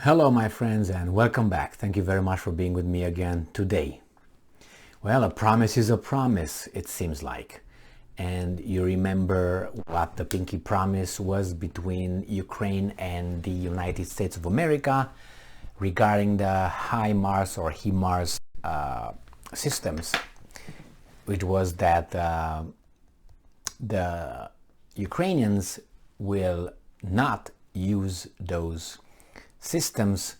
Hello my friends and welcome back. Thank you very much for being with me again today. Well, a promise is a promise, it seems like. And you remember what the pinky promise was between Ukraine and the United States of America regarding the HIMARS or HIMARS systems, which was that the Ukrainians will not use those systems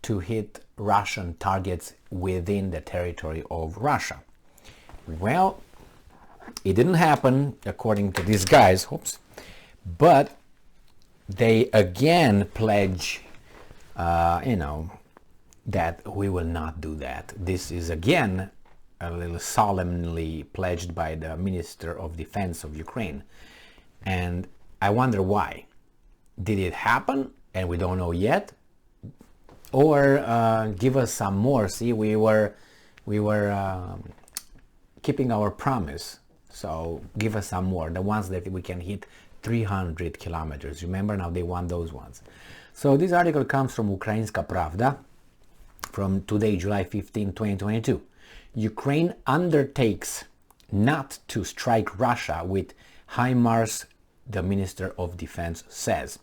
to hit Russian targets within the territory of Russia. Well, it didn't happen according to these guys, but they again pledge, that we will not do that. This is again a little solemnly pledged by the Minister of Defense of Ukraine. And I wonder why. Did it happen and we don't know yet? Or give us some more. See, we were keeping our promise. So give us some more. The ones that we can hit 300 kilometers. Remember, now they want those ones. So this article comes from Ukrainska Pravda from today, July 15, 2022. Ukraine undertakes not to strike Russia with HIMARS, the Minister of Defense says.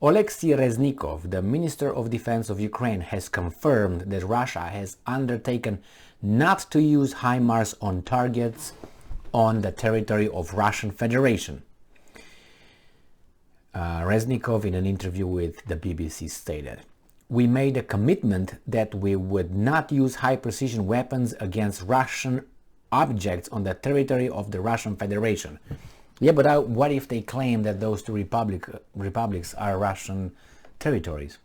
Oleksiy Reznikov, the Minister of Defense of Ukraine, has confirmed that Russia has undertaken not to use HIMARS on targets on the territory of Russian Federation. Reznikov, in an interview with the BBC, stated, "We made a commitment that we would not use high-precision weapons against Russian objects on the territory of the Russian Federation." Yeah, but what if they claim that those two republics are Russian territories?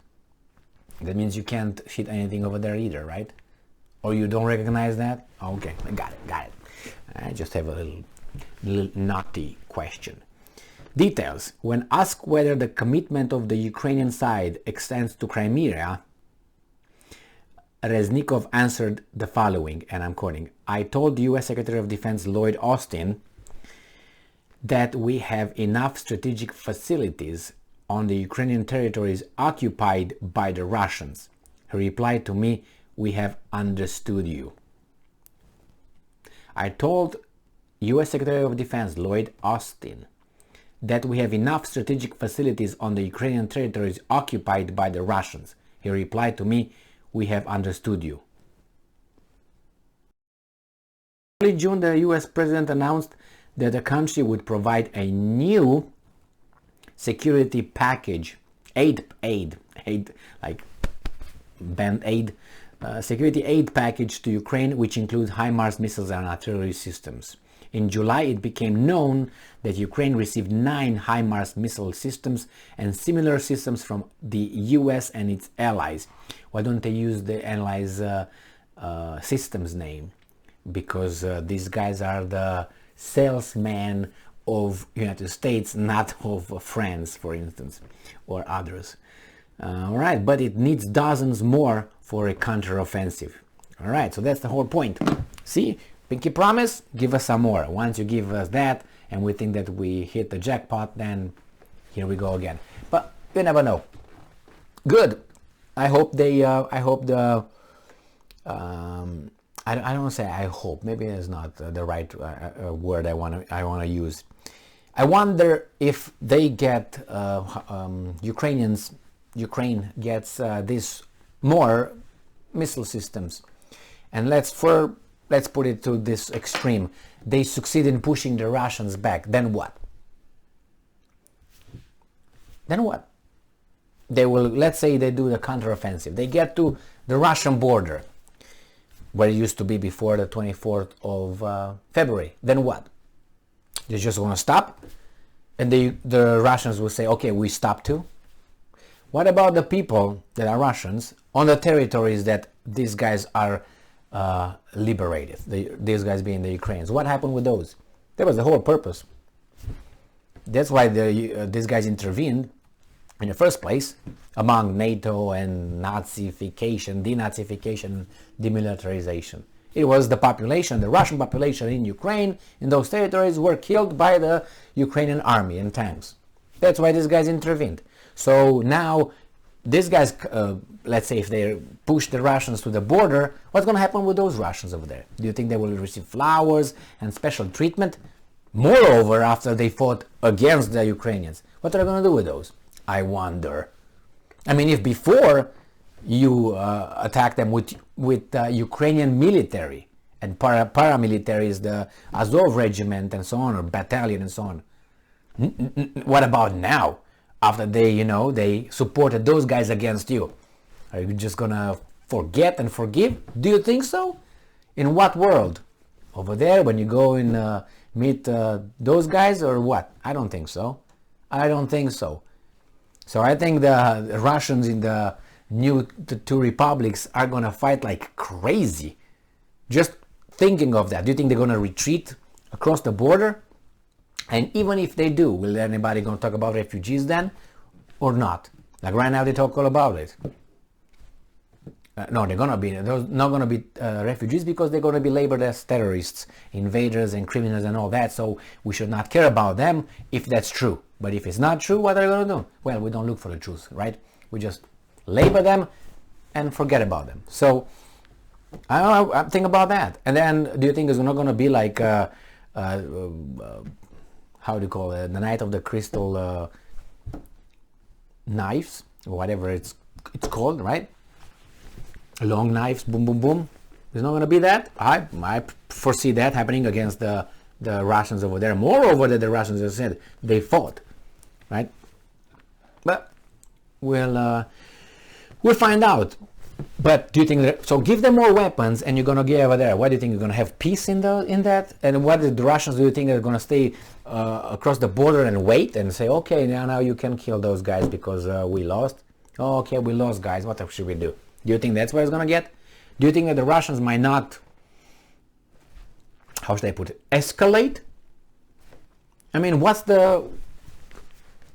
That means you can't hit anything over there either, right? Or you don't recognize that? Okay, got it. I just have a little naughty question. Details. When asked whether the commitment of the Ukrainian side extends to Crimea, Reznikov answered the following, and I'm quoting, "I told U.S. Secretary of Defense Lloyd Austin that we have enough strategic facilities on the Ukrainian territories occupied by the Russians." He replied to me, "We have understood you." I told U.S. Secretary of Defense Lloyd Austin that we have enough strategic facilities on the Ukrainian territories occupied by the Russians. He replied to me, "We have understood you." In early June, the U.S. President announced that the country would provide a new security package, security aid package to Ukraine, which includes HIMARS missiles and artillery systems. In July, it became known that Ukraine received 9 HIMARS missile systems and similar systems from the US and its allies. Why don't they use the allies' systems name? Because these guys are the salesman of United States, not of France, for instance, or others. All right, but it needs dozens more for a counteroffensive. All right, so that's the whole point. See, pinky promise, give us some more. Once you give us that and we think that we hit the jackpot, then here we go again. But you never know. Good. I hope they I don't say I hope. Maybe it's not the right word I want to use. I wonder if they get Ukraine gets this more missile systems, and let's put it to this extreme. They succeed in pushing the Russians back. Then what? They will. Let's say they do the counteroffensive. They get to the Russian border, where it used to be before the 24th of February. Then what? They just want to stop? And the Russians will say, okay, we stop too? What about the people that are Russians on the territories that these guys are liberated? These guys being the Ukrainians. What happened with those? That was the whole purpose. That's why these guys intervened in the first place among NATO and Nazification, denazification, demilitarization. It was the population, the Russian population in Ukraine, in those territories, were killed by the Ukrainian army and tanks. That's why these guys intervened. So now these guys, let's say if they push the Russians to the border, what's going to happen with those Russians over there? Do you think they will receive flowers and special treatment? Moreover, after they fought against the Ukrainians, what are they going to do with those? I wonder. I mean, if before you attack them with Ukrainian military and paramilitary is the Azov regiment and so on, or battalion and so on. What about now? After they supported those guys against you, are you just gonna forget and forgive? Do you think so? In what world? Over there when you go and meet those guys, or what? I don't think so. I don't think so. So I think the Russians in the the two republics are gonna fight like crazy. Just thinking of that, do you think they're gonna retreat across the border? And even if they do, will anybody gonna talk about refugees then, or not? Like right now, they talk all about it. No, there's not gonna be refugees, because they're gonna be labeled as terrorists, invaders, and criminals, and all that. So we should not care about them if that's true. But if it's not true, what are they gonna do? Well, we don't look for the truth, right? We just label them and forget about them. So I don't know, think about that. And then, do you think it's not going to be like how do you call it, the night of the crystal knives, or whatever it's called, right? Long knives, boom, boom, boom. It's not going to be that. I foresee that happening against the Russians over there. Moreover, that the Russians, as I said, they fought, right? But we'll find out. But do you think that, so give them more weapons and you're going to get over there? What do you think, you're going to have peace in that? And what the Russians, do you think, are going to stay across the border and wait and say, okay, now you can kill those guys because we lost? Oh, okay, we lost, guys. What should we do? Do you think that's what it's going to get? Do you think that the Russians might not, how should I put it, escalate? I mean, what's the,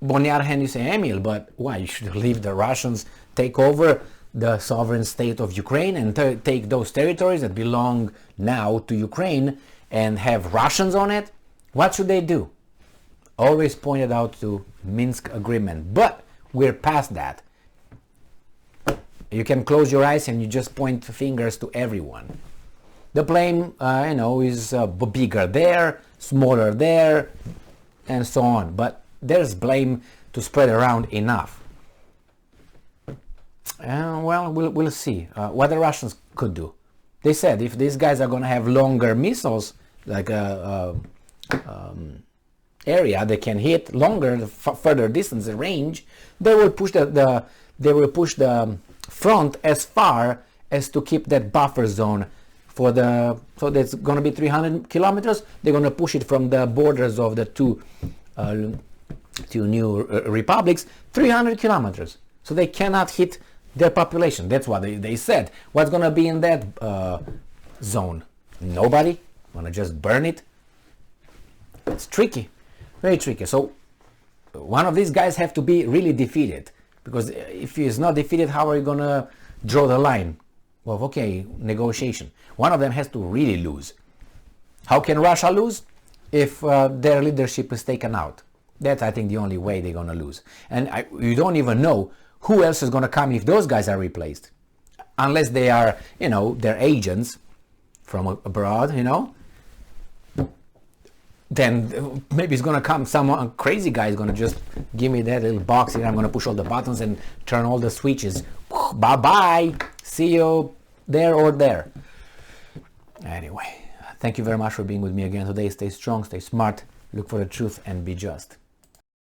on the other hand, you say, Emil, but why? You should leave the Russians take over the sovereign state of Ukraine and take those territories that belong now to Ukraine and have Russians on it. What should they do? Always pointed out to Minsk agreement, but we're past that. You can close your eyes and you just point fingers to everyone. The blame, is bigger there, smaller there, and so on. But there's blame to spread around enough. Well, we'll see what the Russians could do. They said if these guys are going to have longer missiles, like area they can hit longer, further distance and range, they will push the front as far as to keep that buffer zone for so that's going to be 300 kilometers. They're going to push it from the borders of the two new republics 300 kilometers, so they cannot hit their population. That's what they said. What's going to be in that zone? Nobody. Want to just burn it? It's tricky, very tricky. So one of these guys have to be really defeated, because if he is not defeated, how are you going to draw the line? Well, okay, negotiation. One of them has to really lose. How can Russia lose? If their leadership is taken out. That's, I think, the only way they're going to lose. And you don't even know who else is going to come if those guys are replaced, unless they are, their agents from abroad, then maybe it's going to come someone, crazy guy is going to just give me that little box here. I'm going to push all the buttons and turn all the switches. Bye-bye. See you there or there. Anyway, thank you very much for being with me again today. Stay strong, stay smart, look for the truth, and be just.